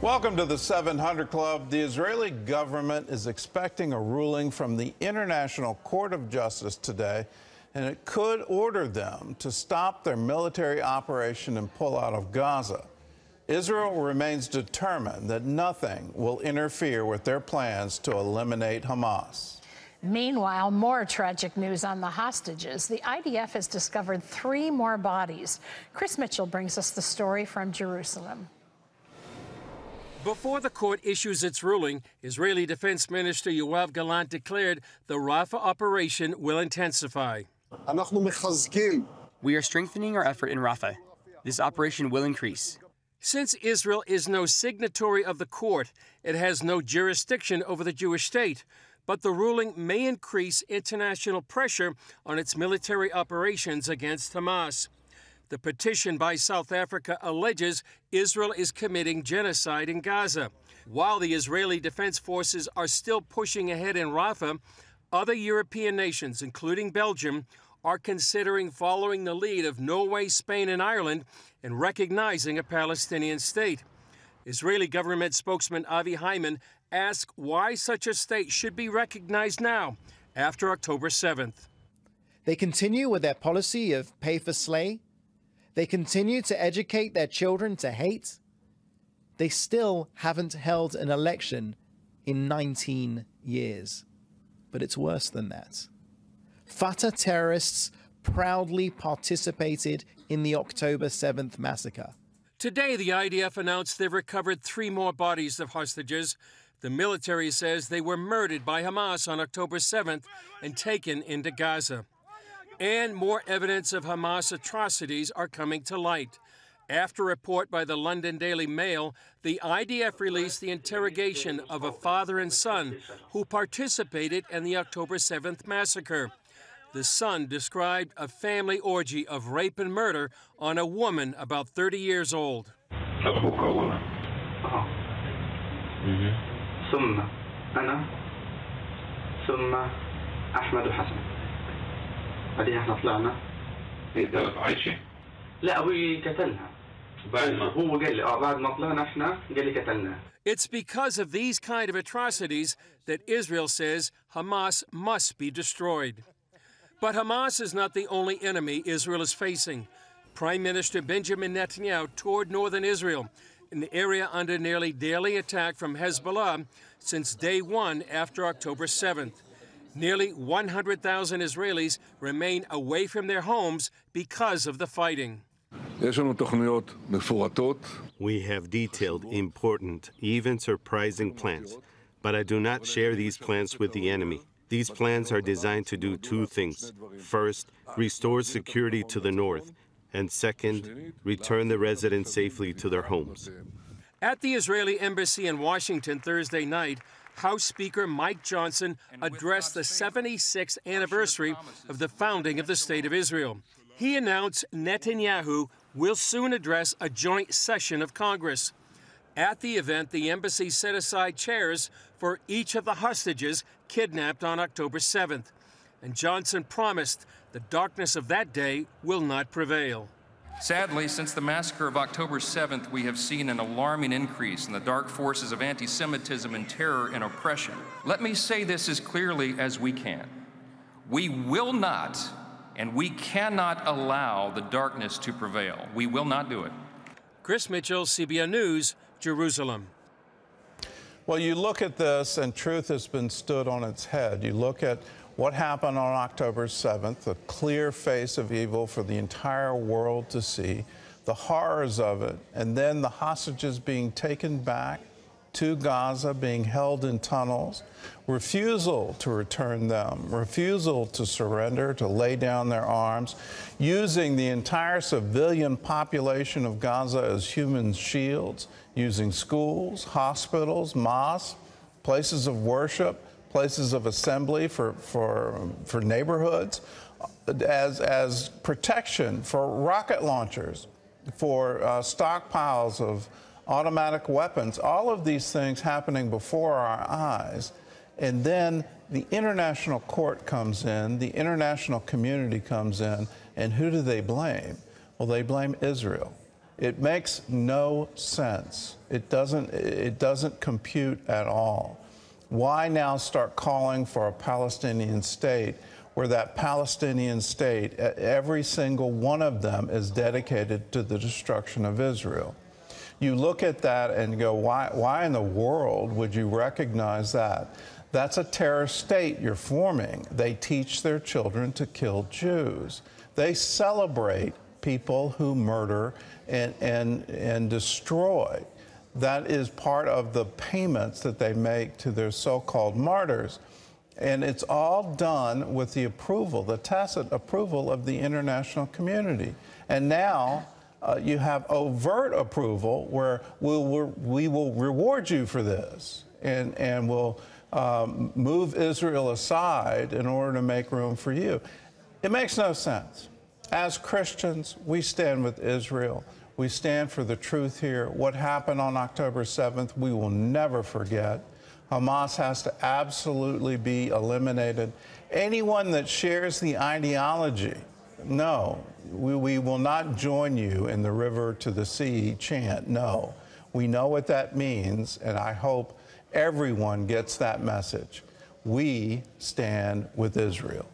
Welcome to the 700 Club. The Israeli government is expecting a ruling from the International Court of Justice today, and it could order them to stop their military operation and pull out of Gaza. Israel remains determined that nothing will interfere with their plans to eliminate Hamas. Meanwhile, more tragic news on the hostages. The IDF has discovered 3 more bodies. Chris Mitchell brings us the story from Jerusalem. Before the court issues its ruling, Israeli Defense Minister Yoav Gallant declared the Rafah operation will intensify. We are strengthening our effort in Rafah. This operation will increase. Since Israel is no signatory of the court, it has no jurisdiction over the Jewish state. But the ruling may increase international pressure on its military operations against Hamas. The petition by South Africa alleges Israel is committing genocide in Gaza. While the Israeli Defense Forces are still pushing ahead in Rafah, other European nations, including Belgium, are considering following the lead of Norway, Spain, and Ireland and recognizing a Palestinian state. Israeli government spokesman Avi Hyman asked why such a state should be recognized now, after October 7th. They continue with their policy of pay for slay. They continue to educate their children to hate. They still haven't held an election in 19 years. But it's worse than that. Fatah terrorists proudly participated in the October 7th massacre. Today, the IDF announced they've recovered 3 more bodies of hostages. The military says they were murdered by Hamas on October 7th and taken into Gaza. And more evidence of Hamas atrocities are coming to light. After a report by the London Daily Mail, the IDF released the interrogation of a father and son who participated in the October 7th massacre. The son described a family orgy of rape and murder on a woman about 30 years old. It's because of these kind of atrocities that Israel says Hamas must be destroyed. But Hamas is not the only enemy Israel is facing. Prime Minister Benjamin Netanyahu toured northern Israel, an area under nearly daily attack from Hezbollah since day 1 after October 7th. Nearly 100,000 Israelis remain away from their homes because of the fighting. We have detailed, important, even surprising plans, but I do not share these plans with the enemy. These plans are designed to do 2 things. First, restore security to the north, and second, return the residents safely to their homes. At the Israeli embassy in Washington Thursday night, House Speaker Mike Johnson addressed the 76th anniversary of the founding of the State of Israel. He announced Netanyahu will soon address a joint session of Congress. At the event, the embassy set aside chairs for each of the hostages kidnapped on October 7th. And Johnson promised the darkness of that day will not prevail. Sadly, since the massacre of October 7th, we have seen an alarming increase in the dark forces of anti-Semitism and terror and oppression. Let me say this as clearly as we can. We will not and we cannot allow the darkness to prevail. We will not do it. Chris Mitchell, CBN News, Jerusalem. Well, you look at this and truth has been stood on its head. You look at what happened on October 7th, a clear face of evil for the entire world to see, the horrors of it, and then the hostages being taken back to Gaza, being held in tunnels, refusal to return them, refusal to surrender, to lay down their arms, using the entire civilian population of Gaza as human shields, using schools, hospitals, mosques, places of worship, places of assembly for neighborhoods, as protection for rocket launchers, for stockpiles of automatic weapons, all of these things happening before our eyes. And then the international court comes in, the international community comes in, and who do they blame? Well, they blame Israel. It makes no sense. It doesn't compute at all. Why now start calling for a Palestinian state where that Palestinian state, every single one of them is dedicated to the destruction of Israel? You look at that and go, why in the world would you recognize that? That's a terrorist state you're forming. They teach their children to kill Jews. They celebrate people who murder and destroy. That is part of the payments that they make to their so-called martyrs. And it's all done with the approval, the tacit approval of the international community. And now you have overt approval where we will reward you for this and will move Israel aside in order to make room for you. It makes no sense. As Christians, we stand with Israel. We stand for the truth here. What happened on October 7th, we will never forget. Hamas has to absolutely be eliminated. Anyone that shares the ideology, no, we will not join you in the river to the sea chant. No, we know what that means, and I hope everyone gets that message. We stand with Israel.